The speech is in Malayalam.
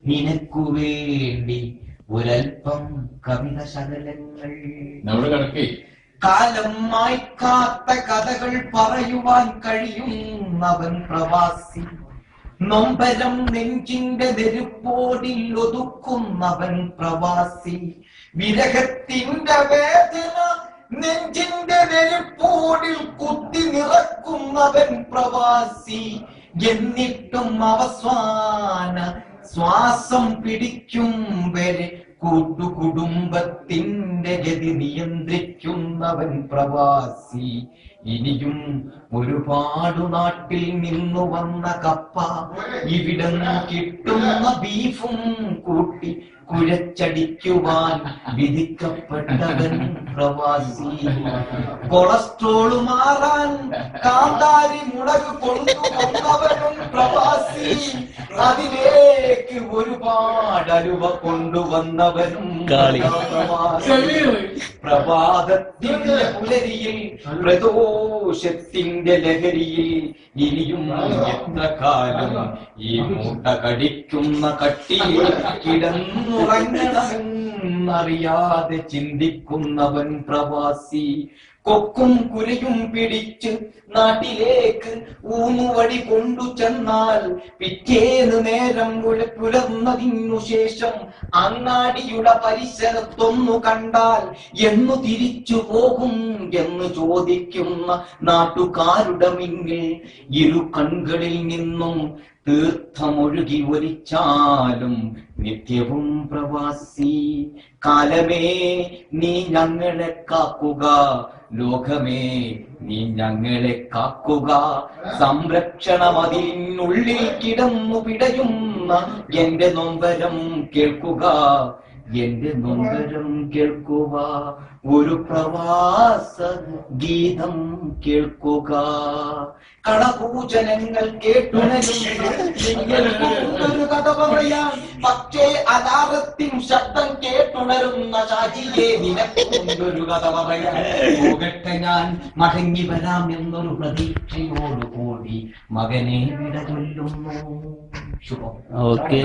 നിനക്കു വേണ്ടി ഒരൽപ്പം കവിത ശകലങ്ങൾ. കാലം മായ്ക്കാത്ത കഥകൾ പറയുവാൻ കഴിയുന്നവൻ പ്രവാസി. നൊമ്പരം നെഞ്ചിന്റെ നെരുപ്പോടിൽ ഒതുക്കുന്നവൻ പ്രവാസി. വിരഹത്തിന്റെ വേദന നെഞ്ചിന്റെ നെരുപ്പോടിൽ കുത്തി നിറക്കുന്നവൻ പ്രവാസി. എന്നിട്ടും അവസാന ശ്വാസം പിടിക്കും വരെ കൂട്ടുകുടുംബത്തിന്റെ ഗതി നിയന്ത്രിക്കുന്നവൻ പ്രവാസി. ഇനിയും ഒരുപാട് നാട്ടിൽ നിന്നു വന്ന കപ്പ ഇവിടെ കിട്ടുന്ന ബീഫും കൂട്ടി കുഴച്ചടിക്കുവാൻ വിധിക്കപ്പെട്ടവൻ പ്രവാസി. കൊളസ്ട്രോള് മാറാൻ കാന്താരി മുളക് കൊണ്ടുവന്നവനും പ്രവാസി. അതിലേക്ക് ഒരുപാട് അലുവ കൊണ്ടുവന്നവനും പ്രവാസി. പ്രഭാതത്തിന്റെ പുലരിയിൽ പ്രദോഷത്തിന്റെ ലഹരിയിൽ ഇനിയും എത്ര കാലം ഈ മൂട്ട കടിക്കുന്ന കട്ടിയിൽ കിടന്നുറങ്ങണമെന്നറിയാതെ ചിന്തിക്കുന്നവൻ പ്രവാസി. കൊക്കും കുരയും പിടിച്ച് നാട്ടിലേക്ക് ഊന്നുവടി കൊണ്ടു ചെന്നാൽ പിറ്റേന്ന് നേരം പുലർന്നതിനു ശേഷം അങ്ങാടിയുടെ പരിസരത്തൊന്നു കണ്ടാൽ എന്നു തിരിച്ചു പോകും എന്ന് ചോദിക്കുന്ന നാട്ടുകാരുടെ മുന്നിൽ ഇരു കൺകളിൽ നിന്നും തീർത്ഥമൊഴുകി ഒലിച്ചാലും നിത്യവും പ്രവാസി. കാലമേ നീ ഞങ്ങളെ കാക്കുക, ലോകമേ നീ ഞങ്ങളെ കാക്കുക. സംരക്ഷണമതിനുള്ളിൽ കിടന്നു പിടയുന്ന എന്റെ നൊമ്പരം കേൾക്കുക, എന്റെ നൊമ്പരം കേൾക്കുക. ഒരു പ്രവാസ ഗീതം കേൾക്കുക. കളപൂജനങ്ങൾ കേട്ടുണരും ഒരു കഥ പറയാൻ. പക്ഷേ അലാറത്തിൻ ശബ്ദം കേട്ടുണരുന്ന ഷാജിയെ നിനക്കൊണ്ടൊരു കഥ പറയാൻ. പോകട്ടെ ഞാൻ മടങ്ങി വരാം എന്നൊരു പ്രതീക്ഷയോടുകൂടി മകനെ വിട ചൊല്ലുന്നു. ശുഭം. ഓക്കെ.